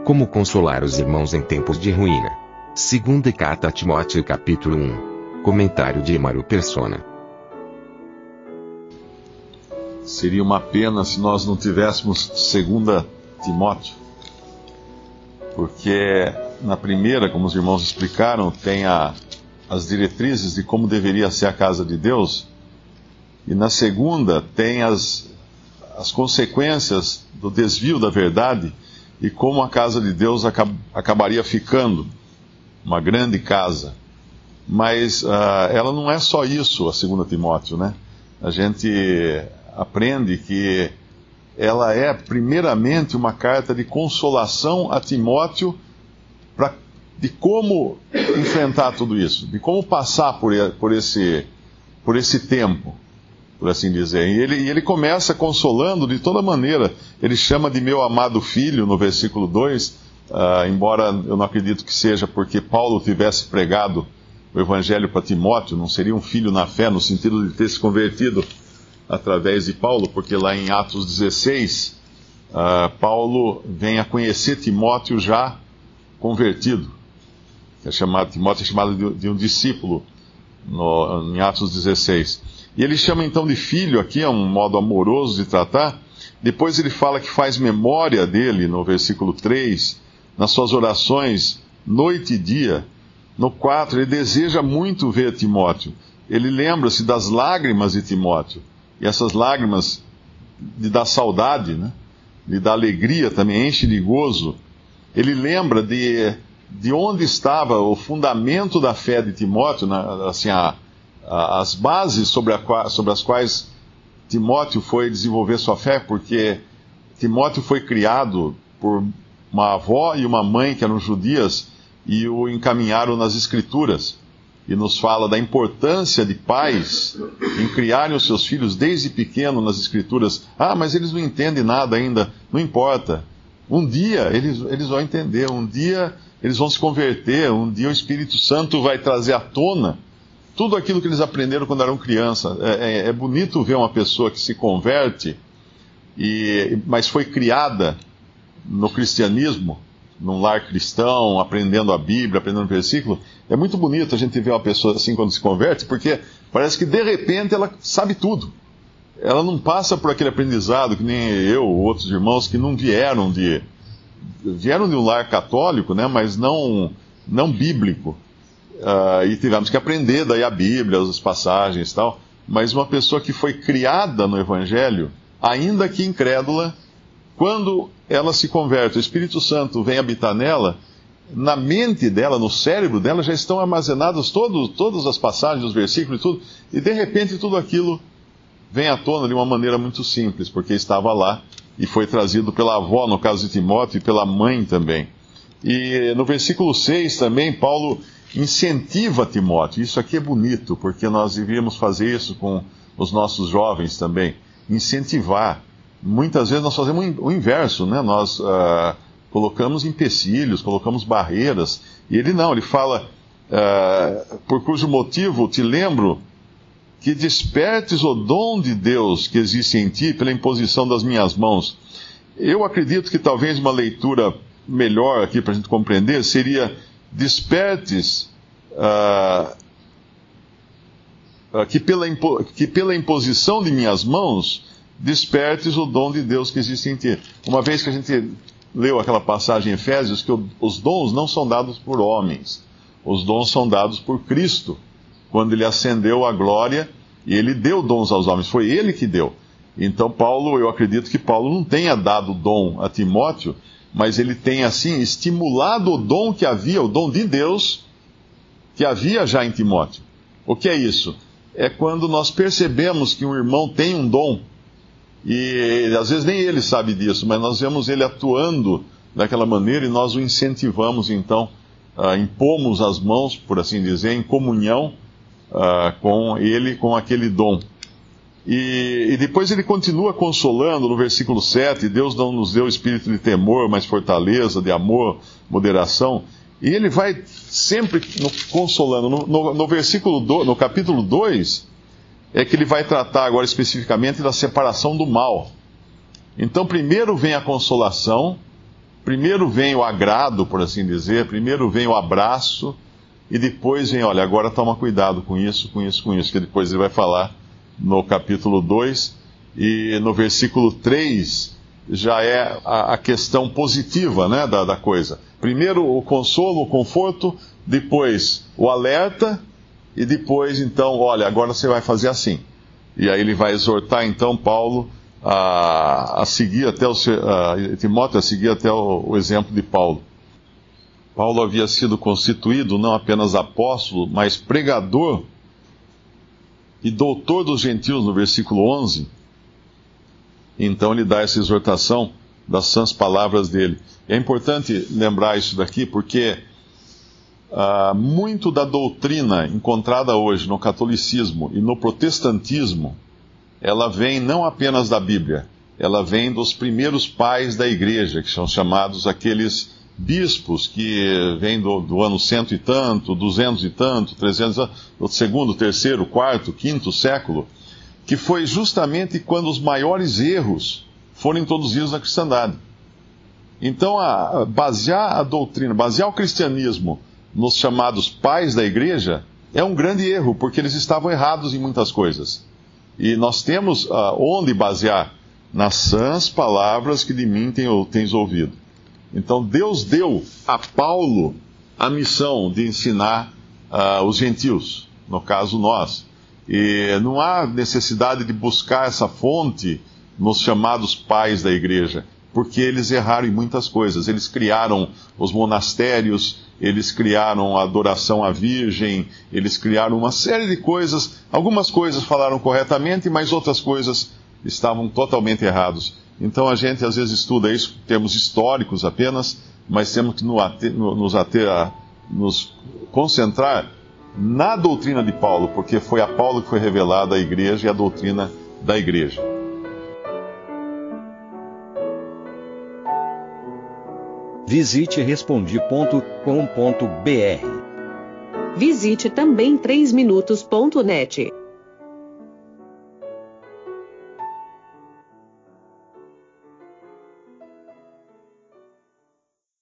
Como consolar os irmãos em tempos de ruína. Segunda carta a Timóteo capítulo 1. Comentário de Emaro Persona. Seria uma pena se nós não tivéssemos 2 Timóteo, porque na primeira, como os irmãos explicaram, tem as diretrizes de como deveria ser a casa de Deus, e na segunda tem as consequências do desvio da verdade e como a casa de Deus acabaria ficando uma grande casa. Mas ela não é só isso, a 2 Timóteo, né? A gente aprende que ela é primeiramente uma carta de consolação a Timóteo de como enfrentar tudo isso, de como passar por esse tempo, por assim dizer. E ele começa consolando de toda maneira. Ele chama de meu amado filho no versículo 2, embora eu não acredito que seja porque Paulo tivesse pregado o evangelho para Timóteo, não seria um filho na fé, no sentido de ter se convertido através de Paulo, porque lá em Atos 16, Paulo vem a conhecer Timóteo já convertido. Timóteo é chamado de um discípulo em Atos 16. E ele chama então de filho aqui, é um modo amoroso de tratar. Depois ele fala que faz memória dele, no versículo 3, nas suas orações, noite e dia. No 4, ele deseja muito ver Timóteo. Ele lembra-se das lágrimas de Timóteo. E essas lágrimas lhe dá saudade, né? Lhe dá alegria também, enche de gozo. Ele lembra de onde estava o fundamento da fé de Timóteo, assim, as bases sobre as quais Timóteo foi desenvolver sua fé, porque Timóteo foi criado por uma avó e uma mãe que eram judias e o encaminharam nas Escrituras. E nos fala da importância de pais em criarem os seus filhos desde pequeno nas Escrituras. Mas eles não entendem nada ainda. Não importa. Um dia eles vão entender, um dia eles vão se converter, um dia o Espírito Santo vai trazer à tona tudo aquilo que eles aprenderam quando eram crianças. É bonito ver uma pessoa que se converte, mas foi criada no cristianismo, num lar cristão, aprendendo a Bíblia, aprendendo o versículo. É muito bonito a gente ver uma pessoa assim quando se converte, porque parece que de repente ela sabe tudo. Ela não passa por aquele aprendizado que nem eu ou outros irmãos que não vieram de um lar católico, né, mas não bíblico. E tivemos que aprender daí a Bíblia, as passagens e tal. Mas uma pessoa que foi criada no Evangelho, ainda que incrédula, quando ela se converte, o Espírito Santo vem habitar nela, na mente dela, no cérebro dela, já estão armazenadas todas as passagens, os versículos e tudo, e de repente tudo aquilo vem à tona de uma maneira muito simples, porque estava lá e foi trazido pela avó, no caso de Timóteo, e pela mãe também. E no versículo 6 também, Paulo incentiva Timóteo. Isso aqui é bonito, porque nós devíamos fazer isso com os nossos jovens também, incentivar. Muitas vezes nós fazemos o inverso, né? Nós colocamos empecilhos, colocamos barreiras, e ele não, ele fala, por cujo motivo te lembro que despertes o dom de Deus que existe em ti pela imposição das minhas mãos. Eu acredito que talvez uma leitura melhor aqui para a gente compreender seria despertes que pela imposição de minhas mãos despertes o dom de Deus que existe em ti. Uma vez que a gente leu aquela passagem em Efésios, que os dons não são dados por homens, os dons são dados por Cristo, quando ele ascendeu à glória e ele deu dons aos homens, foi ele que deu. Então eu acredito que Paulo não tenha dado dom a Timóteo, mas ele tem assim estimulado o dom que havia, o dom de Deus, que havia já em Timóteo. O que é isso? É quando nós percebemos que um irmão tem um dom, e às vezes nem ele sabe disso, mas nós vemos ele atuando daquela maneira e nós o incentivamos, então, impomos as mãos, por assim dizer, em comunhão com ele, com aquele dom. E depois ele continua consolando no versículo 7, Deus não nos deu espírito de temor, mas fortaleza, de amor, moderação. E ele vai sempre consolando. No capítulo 2, é que ele vai tratar agora especificamente da separação do mal. Então primeiro vem a consolação, primeiro vem o agrado, por assim dizer, primeiro vem o abraço, e depois vem, olha, agora toma cuidado com isso, que depois ele vai falar no capítulo 2, e no versículo 3 já é a questão positiva, né, da coisa. Primeiro o consolo, o conforto, depois o alerta, e depois então, olha, agora você vai fazer assim. E aí ele vai exortar então Paulo a seguir até Timóteo a seguir até o exemplo de Paulo. Paulo havia sido constituído não apenas apóstolo, mas pregador e doutor dos gentios, no versículo 11. Então ele dá essa exortação das sãs palavras dele. É importante lembrar isso daqui, porque muito da doutrina encontrada hoje no catolicismo e no protestantismo, ela vem não apenas da Bíblia, ela vem dos primeiros pais da igreja, que são chamados aqueles bispos que vêm do ano 100 e tanto, 200 e tanto, 300, do segundo, terceiro, quarto, quinto século, que foi justamente quando os maiores erros foram introduzidos na cristandade. Então, basear a doutrina, basear o cristianismo nos chamados pais da igreja é um grande erro, porque eles estavam errados em muitas coisas. E nós temos onde basear nas sãs palavras que de mim tens ouvido. Então Deus deu a Paulo a missão de ensinar os gentios, no caso nós. E não há necessidade de buscar essa fonte nos chamados pais da igreja, porque eles erraram em muitas coisas. Eles criaram os monastérios, eles criaram a adoração à Virgem, eles criaram uma série de coisas. Algumas coisas falaram corretamente, mas outras coisas estavam totalmente erradas. Então a gente às vezes estuda isso em termos históricos apenas, mas temos que nos concentrar na doutrina de Paulo, porque foi a Paulo que foi revelada a igreja e a doutrina da igreja. Visite Respondi.com.br. Visite também 3minutos.net.